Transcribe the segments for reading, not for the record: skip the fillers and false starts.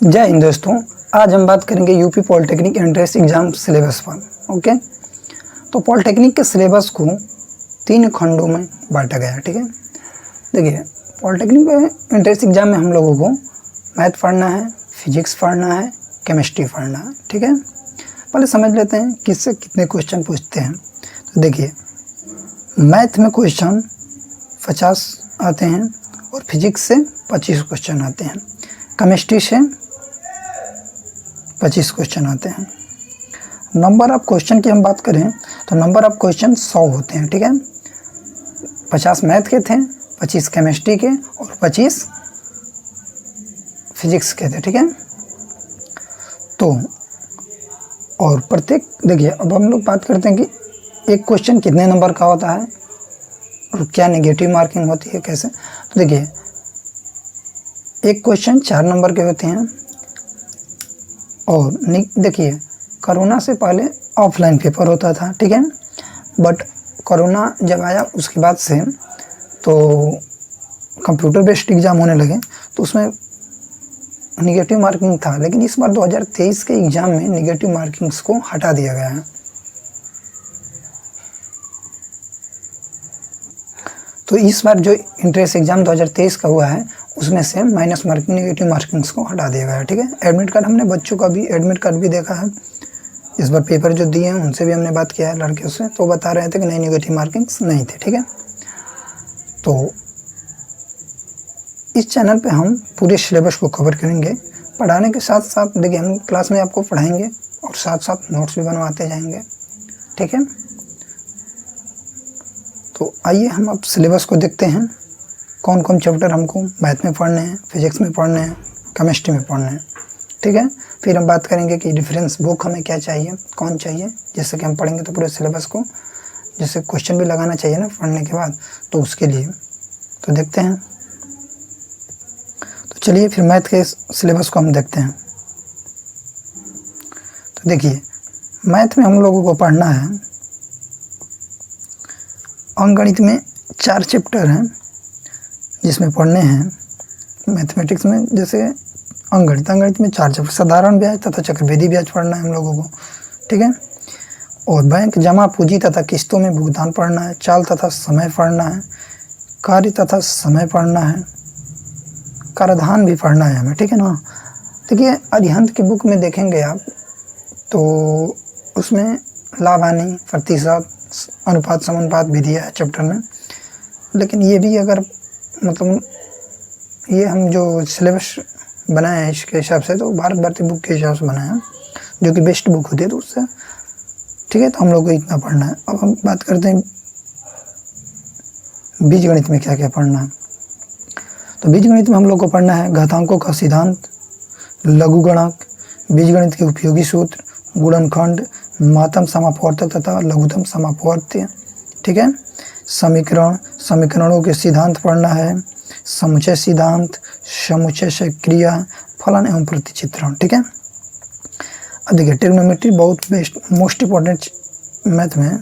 जय हिंद दोस्तों, आज हम बात करेंगे UP polytechnic entrance exam syllabus पर। ओके, तो पॉलिटेक्निक के सिलेबस को 3 खंडों में बांटा गया है। ठीक है, देखिए पॉलिटेक्निक में एंट्रेंस एग्जाम में हम लोगों को मैथ पढ़ना है, फिजिक्स पढ़ना है, केमिस्ट्री पढ़ना है। ठीक है, पहले समझ लेते हैं किससे कितने क्वेश्चन पूछते हैं। तो देखिए मैथ में क्वेश्चन 50 आते हैं और फिजिक्स से 25 क्वेश्चन आते हैं, केमिस्ट्री से 25 क्वेश्चन आते हैं। नंबर ऑफ क्वेश्चन की हम बात करें तो नंबर ऑफ क्वेश्चन 100 होते हैं। ठीक है, 50 मैथ के थे, 25 केमिस्ट्री के और 25 फिजिक्स के थे। ठीक है, तो और प्रत्येक देखिए अब हम लोग बात करते हैं कि एक क्वेश्चन कितने नंबर का होता है और क्या नेगेटिव मार्किंग होती है, कैसे। तो देखिए एक क्वेश्चन 4 नंबर के होते हैं और देखिए कोरोना से पहले ऑफलाइन पेपर होता था। ठीक है, बट कोरोना जब आया उसके बाद से तो कंप्यूटर बेस्ड एग्ज़ाम होने लगे, तो उसमें निगेटिव मार्किंग था। लेकिन इस बार 2023 के एग्ज़ाम में निगेटिव मार्किंग्स को हटा दिया गया है। तो इस बार जो एंट्रेंस एग्ज़ाम 2023 का हुआ है उसमें से माइनस मार्किंग, निगेटिव मार्किंग्स को हटा दिया गया है। ठीक है, एडमिट कार्ड हमने बच्चों का भी एडमिट कार्ड भी देखा है। इस बार पेपर जो दिए हैं उनसे भी हमने बात किया है लड़कियों से, तो बता रहे थे कि नहीं, निगेटिव मार्किंग्स नहीं थे। ठीक है, तो इस चैनल पे हम पूरे सिलेबस को कवर करेंगे। पढ़ाने के साथ साथ देखिए हम क्लास में आपको पढ़ाएंगे और साथ साथ नोट्स भी बनवाते जाएंगे। ठीक है, तो आइए हम अब सिलेबस को देखते हैं, कौन कौन चैप्टर हमको मैथ में पढ़ने हैं, फिजिक्स में पढ़ने हैं, केमिस्ट्री में पढ़ने हैं। ठीक है, फिर हम बात करेंगे कि रेफरेंस बुक हमें क्या चाहिए, कौन चाहिए, जैसे कि हम पढ़ेंगे तो पूरे सिलेबस को जैसे क्वेश्चन भी लगाना चाहिए ना पढ़ने के बाद, तो उसके लिए तो देखते हैं। तो चलिए फिर मैथ के सिलेबस को हम देखते हैं। तो देखिए मैथ में हम लोगों को पढ़ना है, अंकगणित में 4 चैप्टर हैं जिसमें पढ़ने हैं। मैथमेटिक्स में जैसे अंकगणित में 4 चैप्टर, साधारण ब्याज तथा चक्रवृद्धि ब्याज पढ़ना है हम लोगों को। ठीक है, और बैंक जमा पूंजी तथा किस्तों में भुगतान पढ़ना है, चाल तथा समय पढ़ना है, कार्य तथा समय पढ़ना है, कराधान भी पढ़ना है हमें। ठीक है ना, देखिए अरिहंत की बुक में देखेंगे आप तो उसमें लाभ हानि, प्रतिशत, अनुपात, समानुपात भी दिया है चैप्टर में। लेकिन ये भी अगर मतलब ये हम जो सिलेबस बनाए हैं इसके हिसाब से तो भारत भारती बुक के हिसाब से बनाया है, जो कि बेस्ट बुक होती है, तो उससे ठीक है। तो हम लोग को इतना पढ़ना है। अब हम बात करते हैं बीजगणित में क्या क्या पढ़ना है। तो बीजगणित में हम लोग को पढ़ना है घातांकों का सिद्धांत, लघुगणक, बीजगणित के उपयोगी सूत्र, गुणनखंड, महत्तम समापवर्तक तथा लघुत्तम समापवर्त्य। ठीक है, समीकरण, समीकरणों के सिद्धांत पढ़ना है, समुच्चय सिद्धांत, समुच्चय से क्रिया, फलन एवं प्रतिचित्रण। ठीक है, अब देखिए ट्रिग्नोमेट्री बहुत बेस्ट मोस्ट इम्पोर्टेंट मैथ में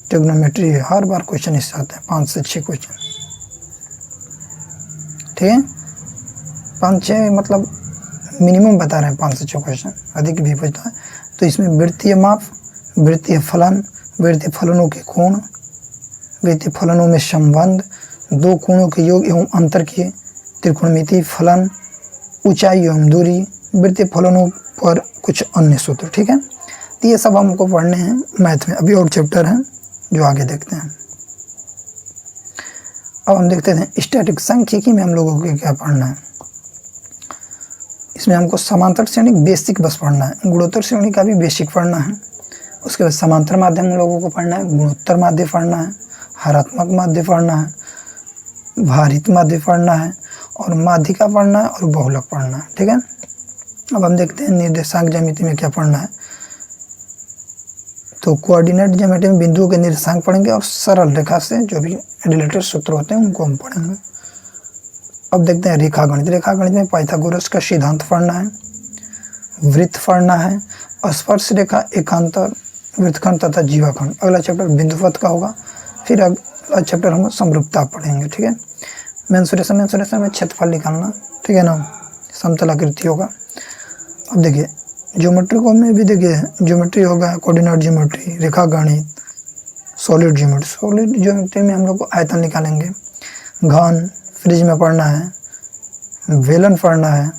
ट्रिग्नोमेट्री है। हर बार क्वेश्चन इससे आते हैं, 5 से 6 क्वेश्चन। ठीक है, 5-6 मतलब मिनिमम बता रहे हैं, 5 से 6 क्वेश्चन, अधिक भी पूछता है। तो इसमें वृत्तीय माप, वृत्तीय फलन, वृत्तीय फलनों के कोण, वृत्तीय फलनों में संबंध, 2 कोणों के योग एवं अंतर के, त्रिकोणमितीय फलन, ऊंचाई एवं दूरी, वृत्तीय फलनों पर कुछ अन्य सूत्र। ठीक है, तो ये सब हमको पढ़ने हैं मैथ में। अभी और चैप्टर हैं जो आगे देखते हैं। अब हम देखते हैं स्टैटिक सांख्यिकी में हम लोगों को क्या पढ़ना है। इसमें हमको समांतर श्रेणी बेसिक बस पढ़ना है, गुणोत्तर श्रेणी का भी बेसिक पढ़ना है। उसके बाद समांतर माध्य हम लोगों को पढ़ना है, गुणोत्तर माध्य पढ़ना है, हरात्मक माध्य पढ़ना है, भारित माध्य पढ़ना है और माध्यिका पढ़ना है और बहुलक पढ़ना है। ठीक है, अब हम देखते हैं निर्देशांक ज्यामिति में क्या पढ़ना है। तो कोऑर्डिनेट ज्यामिति में बिंदुओं के निर्देशांक पढ़ेंगे और सरल रेखा से जो भी रिलेटेड सूत्र होते हैं उनको हम पढ़ेंगे। अब देखते हैं रेखागणित। रेखागणित में पाइथागोरस का सिद्धांत पढ़ना है, वृत्त पढ़ना है, स्पर्श रेखा, एकांतर, वृत्तखंड तथा जीवाखंड। अगला चैप्टर बिंदुपथ का होगा। फिर अगला चैप्टर हम समरूपता पढ़ेंगे। ठीक है, मेंसुरेशन में क्षेत्रफल निकालना। ठीक है ना, समतलाकृति होगा। अब देखिए ज्योमेट्री को में भी देखिए ज्योमेट्री होगा, कोऑर्डिनेट ज्योमेट्री, रेखा गणित, सॉलिड ज्योमेट्री। सॉलिड ज्योमेट्री में हम लोग को आयतन निकालेंगे, घन फ्रिज में पढ़ना है, वेलन पढ़ना है,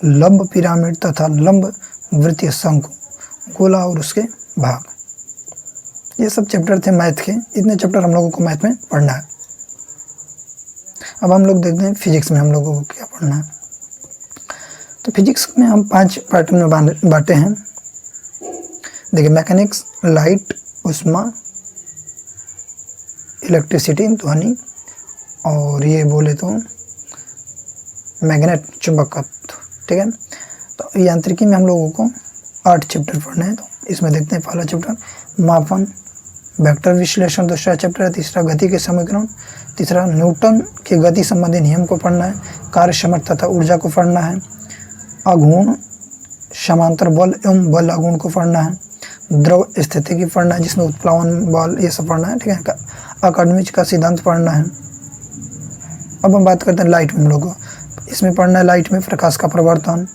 लंब पिरामिड तथा लंब वृत्तीय शंकु, गोला और उसके भाग। ये सब चैप्टर थे मैथ के। इतने चैप्टर हम लोगों को मैथ में पढ़ना है। अब हम लोग देखते हैं फिजिक्स में हम लोगों को क्या पढ़ना है। तो फिजिक्स में हम 5 पार्ट में बांटे हैं। देखिए मैकेनिक्स, लाइट, उष्मा, इलेक्ट्रिसिटी ध्वनि, और ये बोले तो मैग्नेट चुंबकत्व। ठीक है, तो यांत्रिकी में हम लोगों को 8 चैप्टर पढ़ने हैं। तो इसमें देखते हैं पहला चैप्टर मापन, वेक्टर विश्लेषण दूसरा चैप्टर है, तीसरा गति के समीकरण, तीसरा न्यूटन के गति संबंधी नियम को पढ़ना है, कार्य सामर्थ्य तथा ऊर्जा को पढ़ना है, अगुण समांतर बल एवं बल अगुण को पढ़ना है, द्रव स्थिति की पढ़ना है जिसमें उत्प्लावन बल ये सब पढ़ना है। ठीक है, अकार्नोविच का सिद्धांत पढ़ना है। अब हम बात करते हैं लाइट में हम लोग को। इसमें पढ़ना है लाइट में प्रकाश का प्रवर्तन,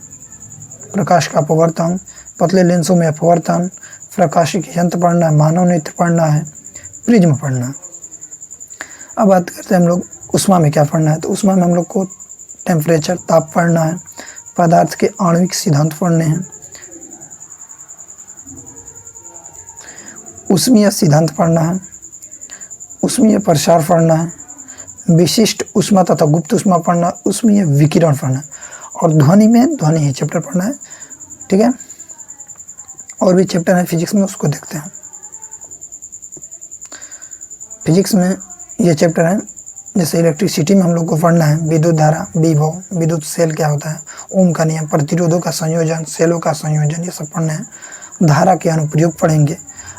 प्रकाश का अपवर्तन, पतले लेंसों में अपवर्तन, प्रकाशिक यंत्र पढ़ना है, मानव नेत्र पढ़ना है, प्रिज्म पढ़ना है। अब बात करते हैं हम लोग उष्मा में क्या पढ़ना है। तो उष्मा में हम लोग को टेम्परेचर, ताप पढ़ना है, पदार्थ के आणविक सिद्धांत पढ़ने हैं, ऊष्मीय सिद्धांत पढ़ना है, ऊष्मीय प्रसार पढ़ना है, विशिष्ट उष्मा तथा गुप्त उष्मा पढ़ना, ऊष्मीय विकिरण पढ़ना है, और ध्वनि में ध्वनि ही चैप्टर पढ़ना है। ठीक है, और भी चैप्टर है फिजिक्स में, उसको देखते हैं। फिजिक्स में ये चैप्टर है, जैसे इलेक्ट्रिसिटी में हम लोग को पढ़ना है विद्युत धारा, विभव, विद्युत सेल क्या होता है, ओम का नियम, प्रतिरोधों का संयोजन, सेलों का संयोजन, ये सब पढ़ना है। धारा के अनुप्रयोग पढ़ेंगे।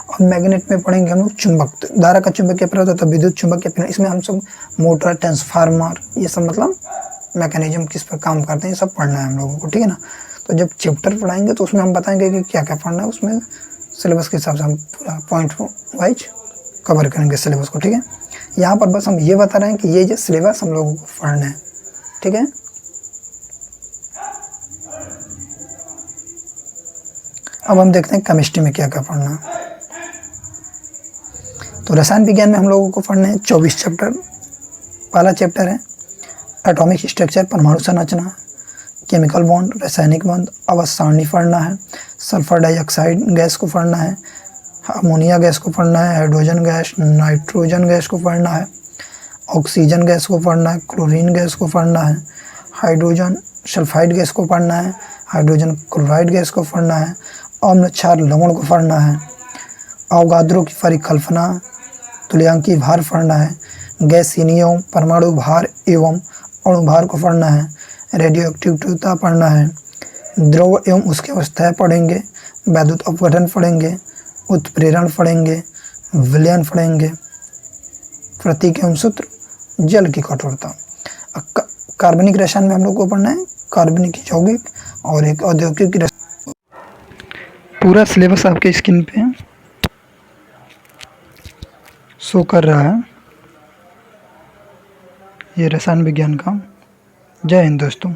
और मैग्नेट में पढ़ेंगे हम लोग चुंबक, धारा का चुंबकीय प्रभाव तथा विद्युत चुंबकीय प्रभाव। इसमें हम सब मोटर, ट्रांसफार्मर, ये सब मतलब मैकेनिज्म किस पर काम करते हैं, ये सब पढ़ना है हम लोगों को। ठीक है ना, तो जब चैप्टर पढ़ाएंगे तो उसमें हम बताएंगे कि क्या क्या पढ़ना है। उसमें सिलेबस के हिसाब से हम पूरा पॉइंट वाइज कवर करेंगे सिलेबस को। ठीक है, यहाँ पर बस हम ये बता रहे हैं कि ये जो सिलेबस हम लोगों को पढ़ना है। ठीक है, अब हम देखते हैं केमिस्ट्री में क्या क्या पढ़ना है। तो रसायन विज्ञान में हम लोगों को पढ़ने हैं 24 चैप्टर। पहला चैप्टर है एटॉमिक स्ट्रक्चर, परमाणु संरचना, केमिकल बॉन्ड, रासायनिक बॉन्ड, आवर्त सारणी पढ़ना है, सल्फर डाइऑक्साइड गैस को पढ़ना है, अमोनिया गैस को पढ़ना है, हाइड्रोजन गैस, नाइट्रोजन गैस को पढ़ना है, ऑक्सीजन गैस को पढ़ना है, क्लोरीन गैस को पढ़ना है, हाइड्रोजन सल्फाइड गैस को पढ़ना है, हाइड्रोजन क्लोराइड गैस को पढ़ना है, अम्ल क्षार लवण को पढ़ना है, अवगाद्रो की परिकल्पना, तुल्यांकी भार पढ़ना है, गैसीय परमाणु भार एवं अणु भार को पढ़ना है, रेडियोएक्टिविटी पढ़ना है, द्रव एवं उसकी अवस्थाएं पढ़ेंगे, वैद्युत अपघटन पढ़ेंगे, उत्प्रेरण पढ़ेंगे, विलयन पढ़ेंगे, प्रतीक एवं सूत्र, जल की कठोरता। कार्बनिक रसायन में हम लोग को पढ़ना है कार्बनिक यौगिक और एक औद्योगिक रसायन। पूरा सिलेबस आपके स्क्रीन पे शो कर रहा है, ये रसायन विज्ञान का। जय हिंद दोस्तों।